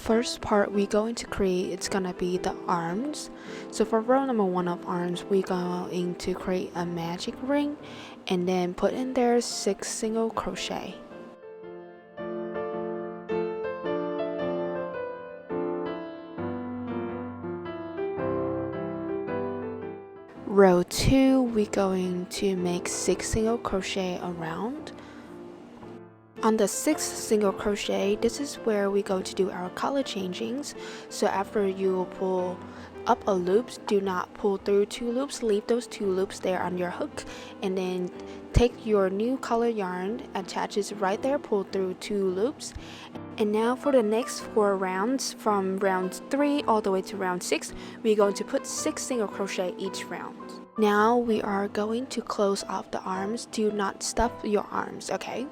first part we're going to create, it's gonna be the arms. So for row number 1 of arms, we're going to create a magic ring and then put in there 6 single crochet. Row 2, we're going to make 6 single crochet around. On the 6th single crochet, this is where we're going to do our color changings. So after you pull up a loop, do not pull through 2 loops, leave those 2 loops there on your hook, and then take your new color yarn, attach it right there, pull through 2 loops. And now for the next 4 rounds, from round 3 all the way to round 6, we're going to put 6 single crochet each round. Now we are going to close off the arms. Do not stuff your arms, okay?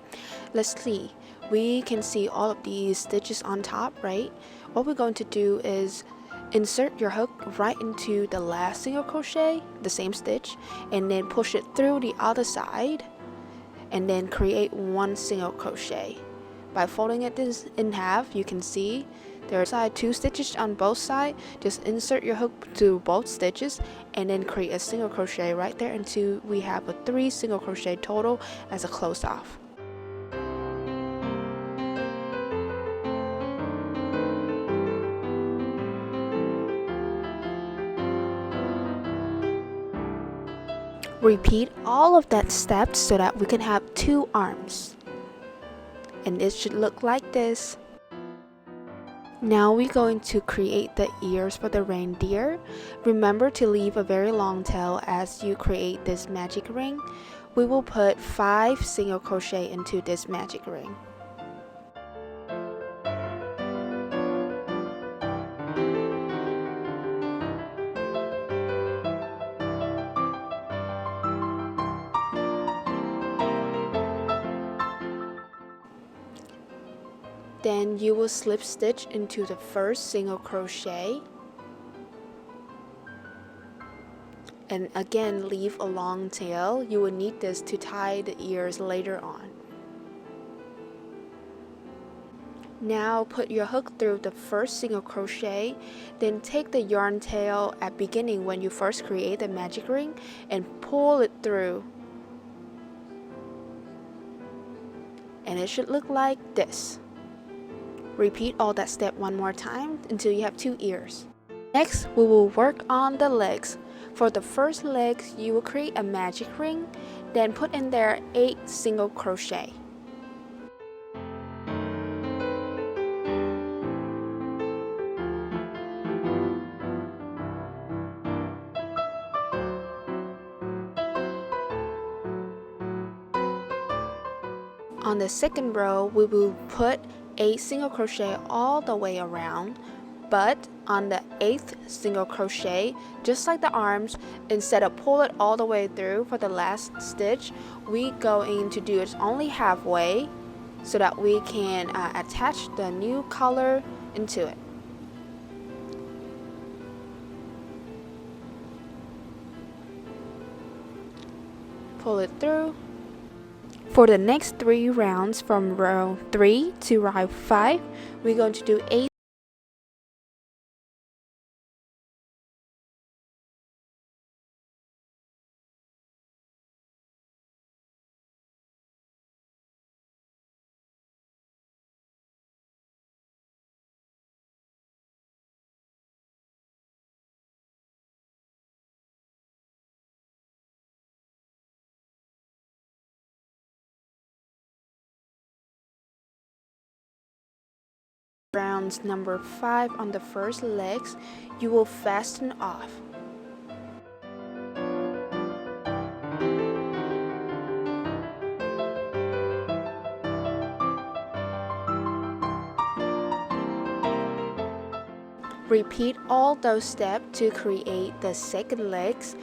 Let's see. We can see all of these stitches on top, right? What we're going to do is insert your hook right into the last single crochet, the same stitch, and then push it through the other side, and then create 1 single crochet. By folding it in half, you can see there's 2 stitches on both sides. Just insert your hook to both stitches and then create a single crochet right there until we have a 3 single crochet total as a close off. Repeat all of that steps so that we can have 2 arms. And it should look like this. Now we're going to create the ears for the reindeer. Remember to leave a very long tail as you create this magic ring. We will put 5 single crochet into this magic ring. Then you will slip stitch into the first single crochet, and again leave a long tail. You will need this to tie the ears later on. Now put your hook through the first single crochet, then take the yarn tail at beginning when you first create the magic ring and pull it through. And it should look like this. Repeat all that step 1 more time until you have 2 ears. Next, we will work on the legs. For the first leg, you will create a magic ring, then put in there 8 single crochet. On the second row, we will put 8 single crochet all the way around, but on the 8th single crochet, just like the arms, instead of pull it all the way through for the last stitch, we going to do it only halfway so that we can attach the new color into it. Pull it through. For the next 3 rounds from row 3 to row 5, we're going to do 8. Rounds number 5 on the first legs, you will fasten off. Repeat all those steps to create the second legs,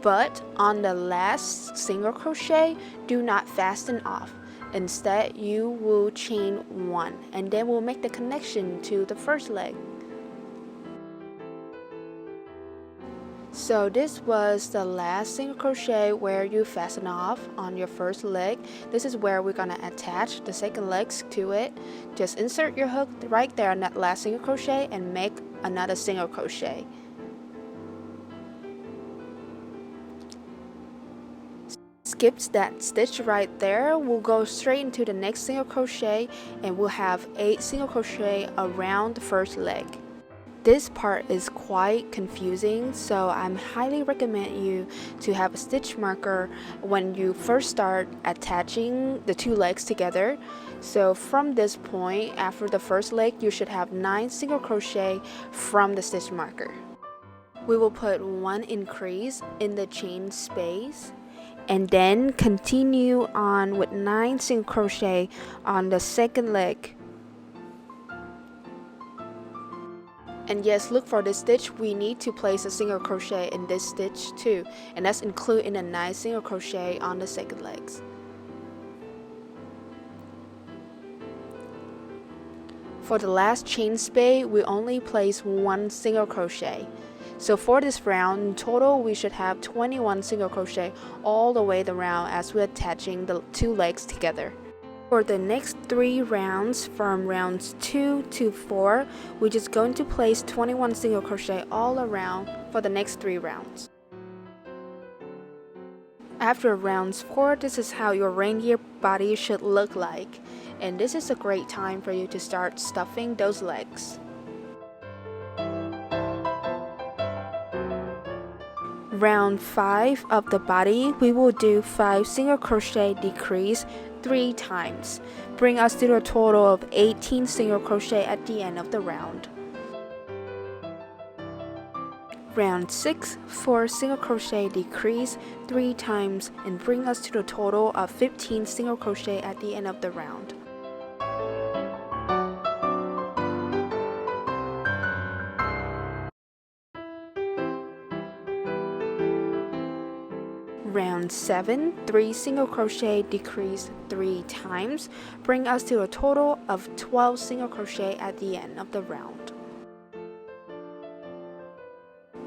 but on the last single crochet, do not fasten off. Instead, you will chain 1 and then we'll make the connection to the first leg. So this was the last single crochet where you fasten off on your first leg. This is where we're gonna attach the second legs to it. Just insert your hook right there on that last single crochet and make another single crochet. Skip that stitch right there. We'll go straight into the next single crochet and we'll have 8 single crochet around the first leg. This part is quite confusing, so I highly recommend you to have a stitch marker when you first start attaching the 2 legs together. So from this point, after the first leg, you should have 9 single crochet from the stitch marker. We will put 1 increase in the chain space and then continue on with 9 single crochet on the second leg. And yes, look for this stitch. We need to place a single crochet in this stitch too, and that's included in a 9 single crochet on the second legs. For the last chain space, we only place 1 single crochet. So for this round, in total we should have 21 single crochet all the way around as we're attaching the 2 legs together. For the next 3 rounds, from rounds 2 to 4, we're just going to place 21 single crochet all around for the next 3 rounds. After rounds 4, this is how your reindeer body should look like, and this is a great time for you to start stuffing those legs. Round 5 of the body, we will do 5 single crochet decrease 3 times, bring us to a total of 18 single crochet at the end of the round. Round 6, 4 single crochet decrease 3 times and bring us to the total of 15 single crochet at the end of the round. Round 7, 3 single crochet decrease 3 times, bring us to a total of 12 single crochet at the end of the round.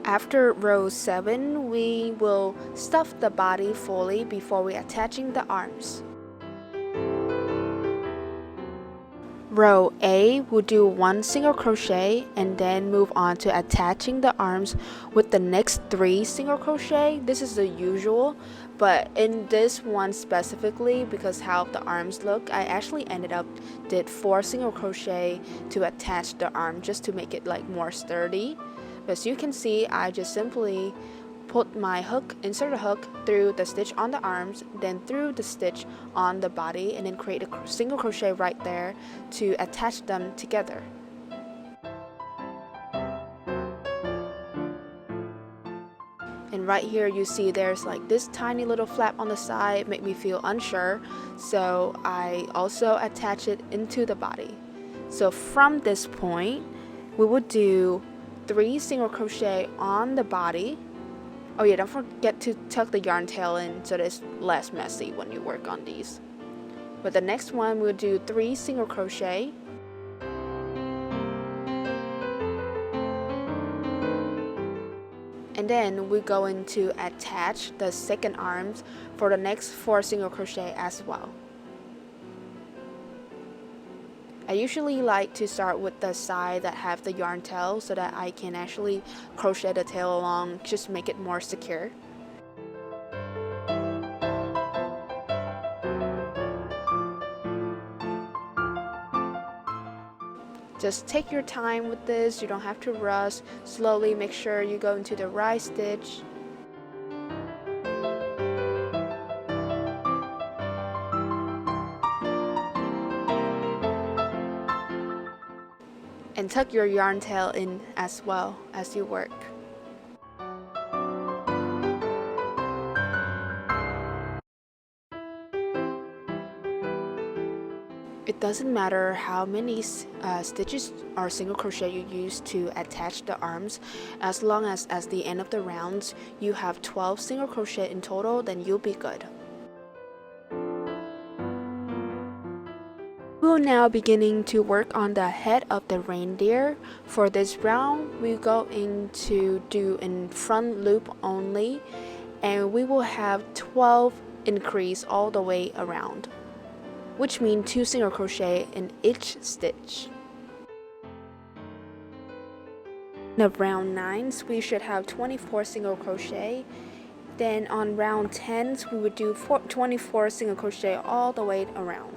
After row 7, we will stuff the body fully before we attaching the arms. Row A will do 1 single crochet and then move on to attaching the arms with the next 3 single crochet. This is the usual, but in this one specifically, because how the arms look, I actually ended up did 4 single crochet to attach the arm just to make it like more sturdy. As you can see, I just simply put my hook, insert a hook through the stitch on the arms, then through the stitch on the body, and then create a single crochet right there to attach them together. And right here you see there's like this tiny little flap on the side, make me feel unsure, so I also attach it into the body. So from this point, we would do 3 single crochet on the body. Oh yeah, don't forget to tuck the yarn tail in so that it's less messy when you work on these. But the next one, we'll do 3 single crochet. And then we're going to attach the second arms for the next 4 single crochet as well. I usually like to start with the side that have the yarn tail so that I can actually crochet the tail along, just make it more secure. Just take your time with this, you don't have to rush. Slowly make sure you go into the right stitch. And tuck your yarn tail in as well as you work. It doesn't matter how many stitches or single crochet you use to attach the arms, as long as at the end of the rounds you have 12 single crochet in total, then you'll be good. We will will now beginning to work on the head of the reindeer. For this round, we're going to do in front loop only, and we will have 12 increase all the way around, which means 2 single crochet in each stitch. In round 9s, we should have 24 single crochet. Then on round 10s, we would do 24 single crochet all the way around.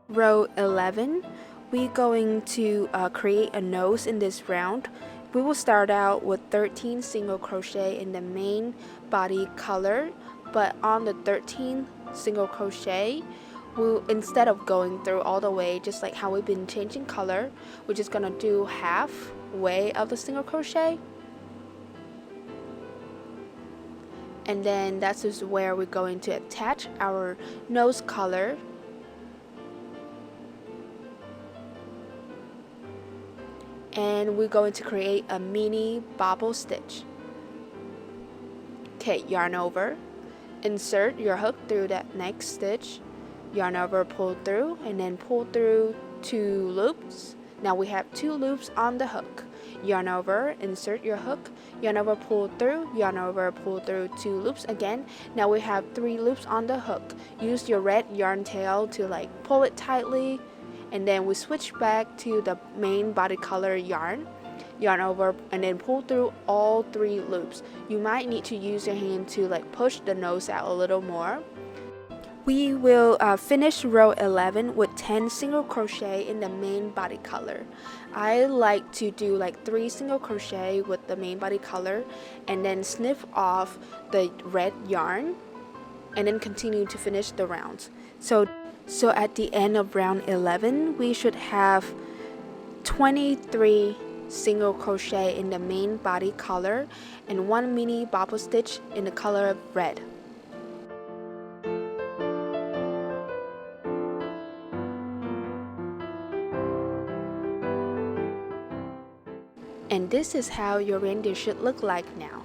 Row 11, we're going to create a nose in this round. We will start out with 13 single crochet in the main body color, but on the 13th single crochet, instead of going through all the way, just like how we've been changing color, we're just gonna do halfway of the single crochet. And then that's just where we're going to attach our nose color. And we're going to create a mini bobble stitch. Okay, yarn over, insert your hook through that next stitch, yarn over, pull through, and then pull through 2 loops. Now we have 2 loops on the hook. Yarn over, insert your hook, yarn over, pull through, yarn over, pull through 2 loops again. Now we have 3 loops on the hook. Use your red yarn tail to pull it tightly, and then we switch back to the main body color yarn over, and then pull through all 3 loops. You might need to use your hand to push the nose out a little more. We will finish row 11 with 10 single crochet in the main body color. I like to do 3 single crochet with the main body color and then snip off the red yarn and then continue to finish the rounds. So at the end of round 11, we should have 23 single crochet in the main body color and 1 mini bobble stitch in the color of red. And this is how your reindeer should look like now.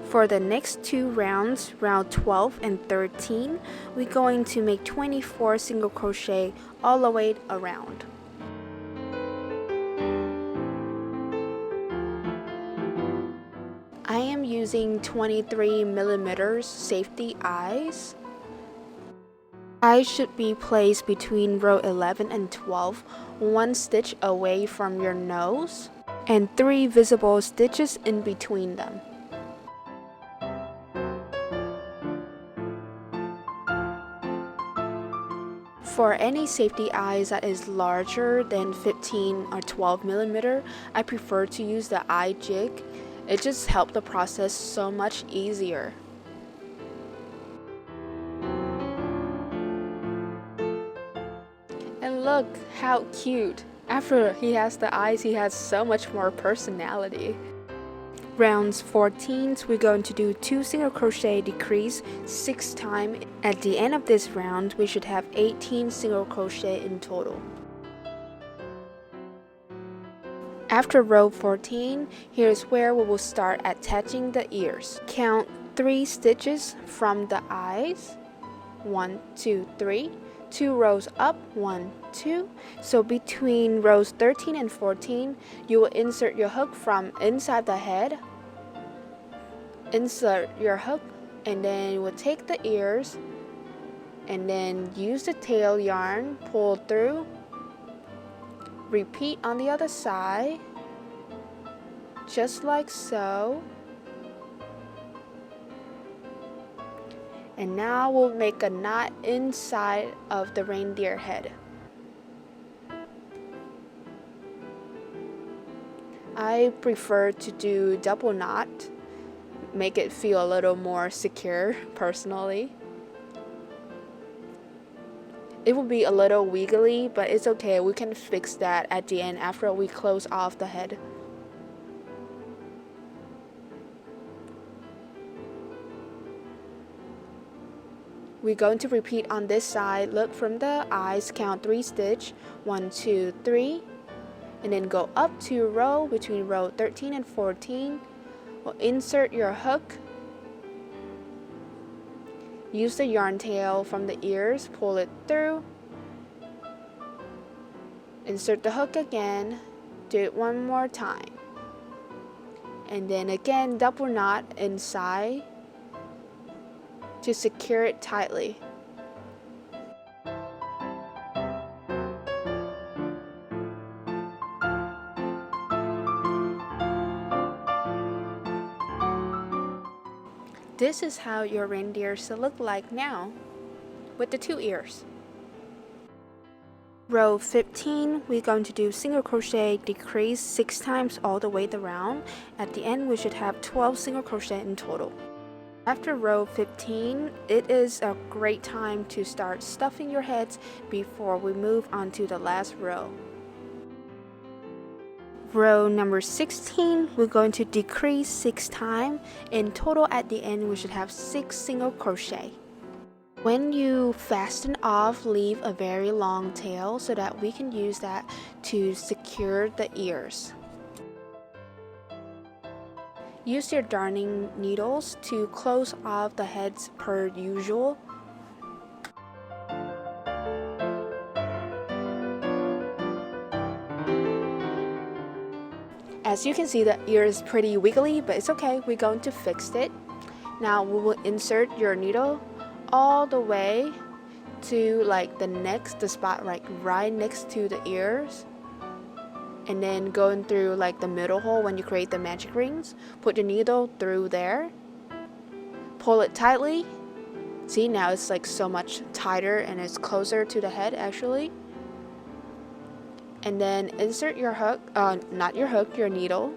For the next 2 rounds, round 12 and 13, we're going to make 24 single crochet all the way around. I am using 23mm safety eyes. Eyes should be placed between row 11 and 12, 1 stitch away from your nose, and 3 visible stitches in between them. For any safety eyes that is larger than 15 or 12mm, I prefer to use the eye jig. It just helps the process so much easier. And look how cute! After he has the eyes, he has so much more personality. Rounds 14, we're going to do 2 single crochet decrease 6 times. At the end of this round, we should have 18 single crochet in total. After row 14, here's where we will start attaching the ears. Count 3 stitches from the eyes. 1, 2, 3. 2 rows up, 1, 2. So between rows 13 and 14, you will insert your hook from inside the head. Insert your hook, and then you will take the ears and then use the tail yarn, pull through. Repeat on the other side, just like so. And now we'll make a knot inside of the reindeer head. I prefer to do double knot, make it feel a little more secure personally. It will be a little wiggly, but it's okay, we can fix that at the end after we close off the head. We're going to repeat on this side. Look from the eyes, count 3 stitch, 1, 2, 3, and then go up to row between row 13 and 14. We'll insert your hook. Use the yarn tail from the ears, pull it through. Insert the hook again, do it one more time. And then again, double knot inside to secure it tightly. This is how your reindeer should look like now, with the 2 ears. Row 15, we're going to do single crochet, decrease 6 times all the way around. At the end, we should have 12 single crochet in total. After row 15, it is a great time to start stuffing your heads before we move on to the last row. Row number 16, we're going to decrease 6 times. In total, at the end, we should have 6 single crochet. When you fasten off, leave a very long tail so that we can use that to secure the ears. Use your darning needles to close off the heads per usual. As you can see, the ear is pretty wiggly, but it's okay, we're going to fix it. Now we will insert your needle all the way to like the spot right next to the ears, and then going through like the middle hole when you create the magic rings. Put your needle through there, pull it tightly. See, now it's like so much tighter and it's closer to the head actually. And then insert your hook, your needle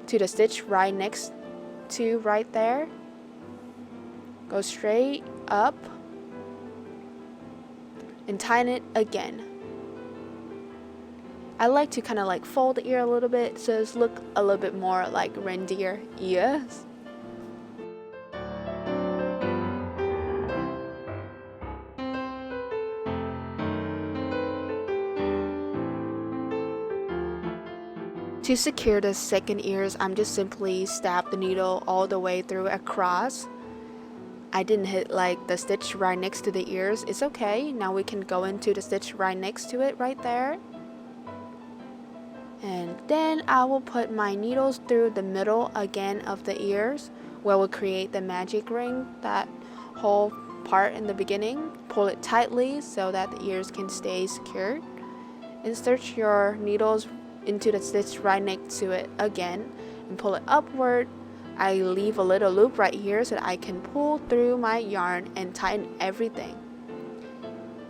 to the stitch right next to right there. Go straight up and tighten it again. I like to kind of like fold the ear a little bit so it's look a little bit more like reindeer ears. To secure the second ears, I'm just simply stab the needle all the way through across. I didn't hit like the stitch right next to the ears. It's okay. Now we can go into the stitch right next to it right there. And then I will put my needles through the middle again of the ears where we'll create the magic ring, that whole part in the beginning. Pull it tightly so that the ears can stay secured. Insert your needles into the stitch right next to it again and pull it upward. I leave a little loop right here so that I can pull through my yarn and tighten everything.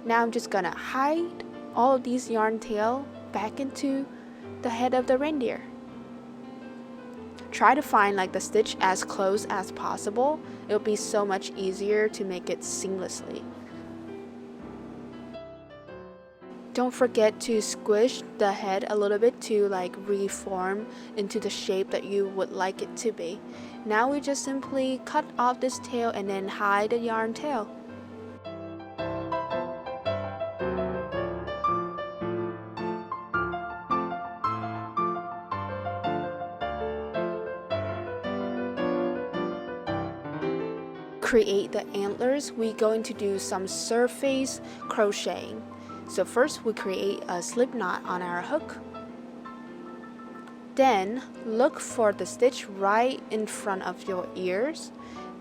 Now I'm just gonna hide all of these yarn tail back into the head of the reindeer. Try to find like the stitch as close as possible. It'll be so much easier to make it seamlessly. Don't forget to squish the head a little bit to like reform into the shape that you would like it to be. Now we just simply cut off this tail and then hide the yarn tail. Create the antlers, we're going to do some surface crocheting. So first we create a slip knot on our hook. Then look for the stitch right in front of your ears.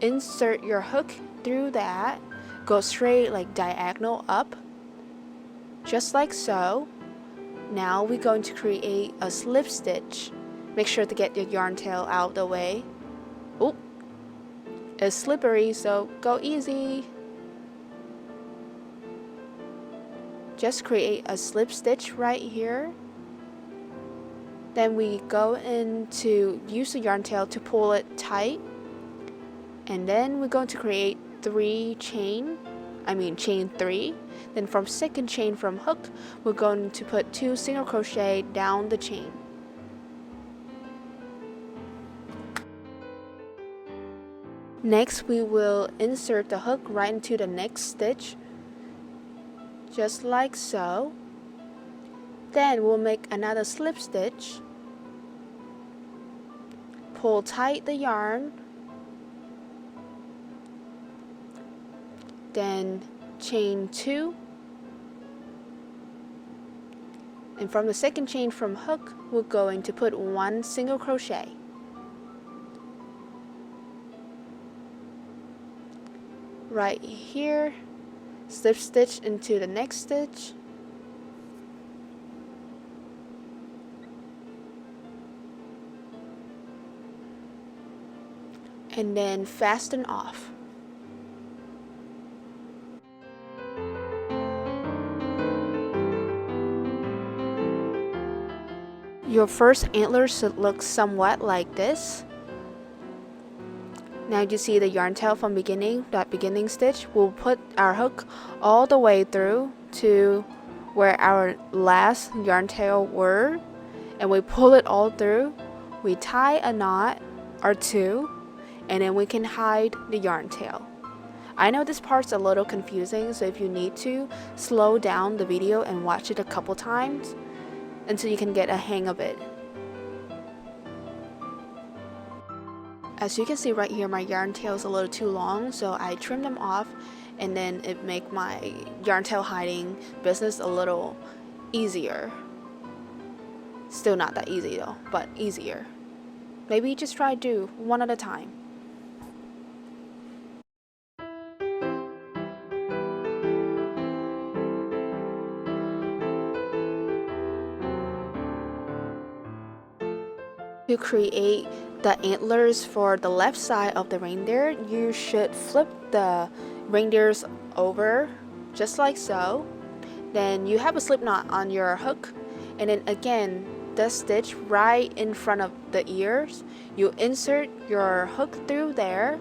Insert your hook through that. Go straight like diagonal up. Just like so. Now we're going to create a slip stitch. Make sure to get your yarn tail out of the way. Oh, it's slippery, so go easy. Just create a slip stitch right here. Then we go into use the yarn tail to pull it tight. And then we're going to create chain 3. Then from second chain from hook, we're going to put 2 single crochet down the chain. Next, we will insert the hook right into the next stitch. Just like so. Then we'll make another slip stitch. pull tight the yarn, then chain 2, and from the second chain from hook we're going to put 1 single crochet. Right here, slip stitch into the next stitch, and then fasten off. Your first antler should look somewhat like this. Now you see the yarn tail from beginning, that beginning stitch. We'll put our hook all the way through to where our last yarn tail were, and we pull it all through. We tie a knot or 2, and then we can hide the yarn tail. I know this part's a little confusing, so if you need to, slow down the video and watch it a couple times until you can get a hang of it. As you can see right here, my yarn tail is a little too long, so I trimmed them off, and then it make my yarn tail hiding business a little easier. Still not that easy though, but easier. Maybe just try to do one at a time. To create the antlers for the left side of the reindeer, you should flip the reindeers over just like so. Then you have a slip knot on your hook, and then again the stitch right in front of the ears, you insert your hook through there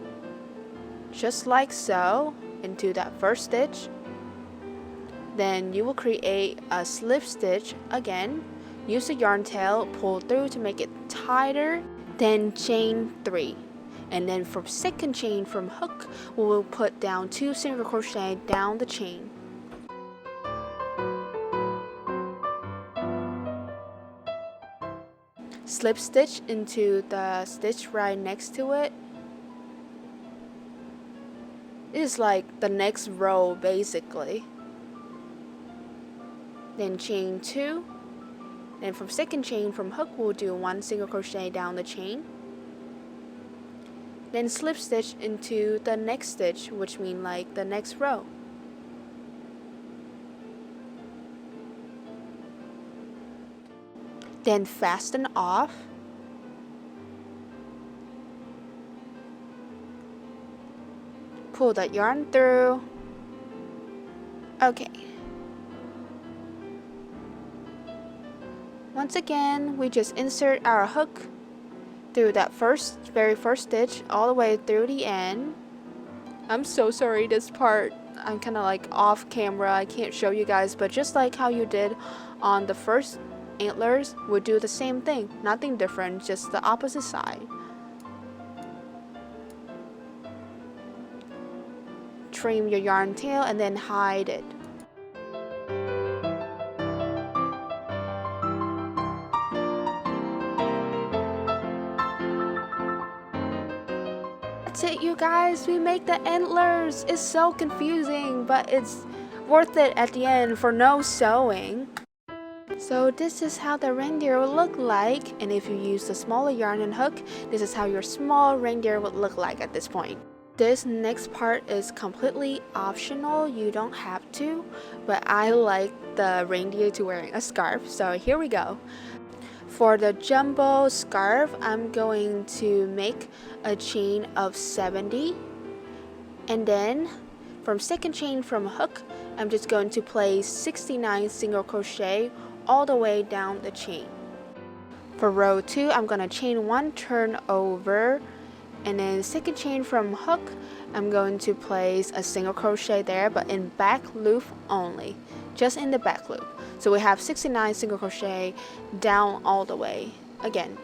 just like so into that first stitch. Then you will create a slip stitch again. Use the yarn tail, pull through to make it tighter, then chain 3. And then for second chain from hook, we will put down 2 single crochet down the chain. Slip stitch into the stitch right next to it. It is like the next row basically. Then chain 2. Then from second chain from hook, we'll do 1 single crochet down the chain. Then slip stitch into the next stitch, which means like the next row. Then fasten off. Pull that yarn through. Okay. Once again, we just insert our hook through that very first stitch all the way through the end. I'm so sorry, this part I'm kind of like off camera, I can't show you guys, but just like how you did on the first antlers, we'll do the same thing, nothing different, just the opposite side. Trim your yarn tail and then hide it. That's it, you guys, we make the antlers. It's so confusing, but it's worth it at the end for no sewing. So this is how the reindeer will look like, and if you use the smaller yarn and hook, this is how your small reindeer would look like at this point. This next part is completely optional, you don't have to, but I like the reindeer to wearing a scarf, so here we go. For the jumbo scarf, I'm going to make a chain of 70, and then from second chain from hook, I'm just going to place 69 single crochet all the way down the chain. For row 2, I'm going to chain 1, turn over, and then second chain from hook, I'm going to place a single crochet there, but in back loop only, just in the back loop. So we have 69 single crochet down all the way again.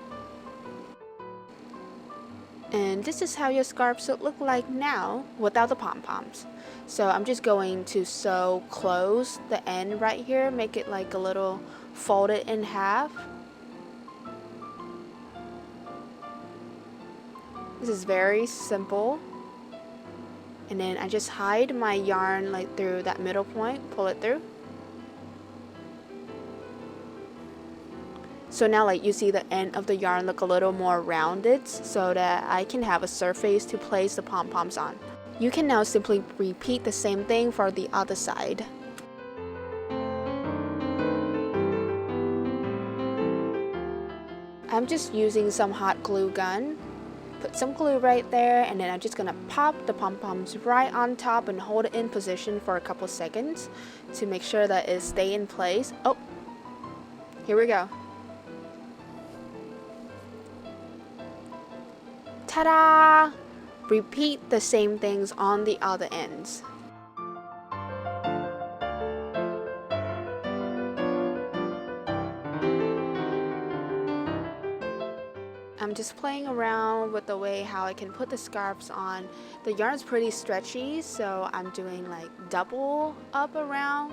And this is how your scarf should look like now without the pom-poms. So I'm just going to sew close the end right here, make it like a little folded in half. This is very simple. And then I just hide my yarn like through that middle point, pull it through. So now like you see the end of the yarn look a little more rounded so that I can have a surface to place the pom-poms on. You can now simply repeat the same thing for the other side. I'm just using some hot glue gun. Put some glue right there, and then I'm just gonna pop the pom-poms right on top and hold it in position for a couple seconds to make sure that it stay in place. Oh, here we go. Ta-da! Repeat the same things on the other ends. I'm just playing around with the way how I can put the scarves on. The yarn's pretty stretchy, so I'm doing like double up around.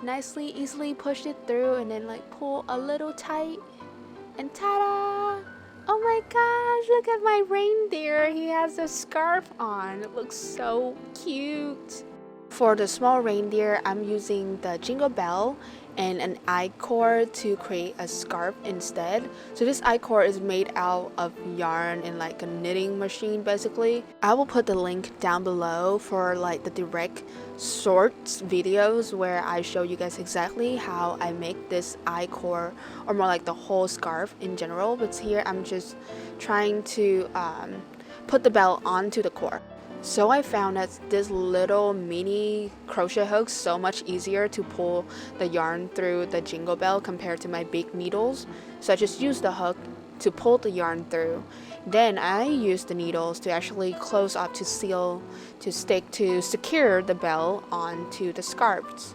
Nicely, easily push it through and then like pull a little tight. And ta-da! Oh my gosh, look at my reindeer. He has a scarf on. It looks so cute. For the small reindeer, I'm using the jingle bell and an I-cord to create a scarf instead. So this I-cord is made out of yarn in like a knitting machine basically. I will put the link down below for like the direct shorts videos where I show you guys exactly how I make this I-cord, or more like the whole scarf in general. But here I'm just trying to put the bell onto the cord. So I found that this little mini crochet hook's so much easier to pull the yarn through the jingle bell compared to my big needles. So I just use the hook to pull the yarn through. Then I use the needles to actually close up to seal, to stick, to secure the bell onto the scarves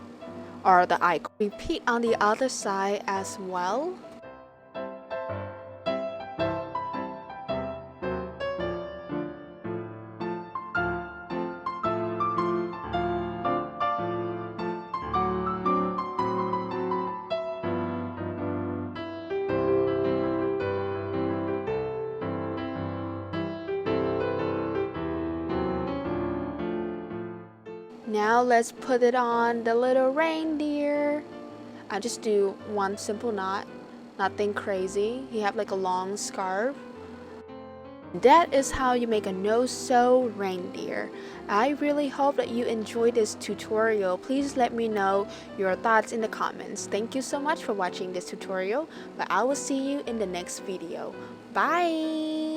or the eye. Repeat on the other side as well. Now let's put it on the little reindeer. I just do one simple knot, nothing crazy. You have like a long scarf. That is how you make a no-sew reindeer. I really hope that you enjoyed this tutorial. Please let me know your thoughts in the comments. Thank you so much for watching this tutorial, but I will see you in the next video. Bye!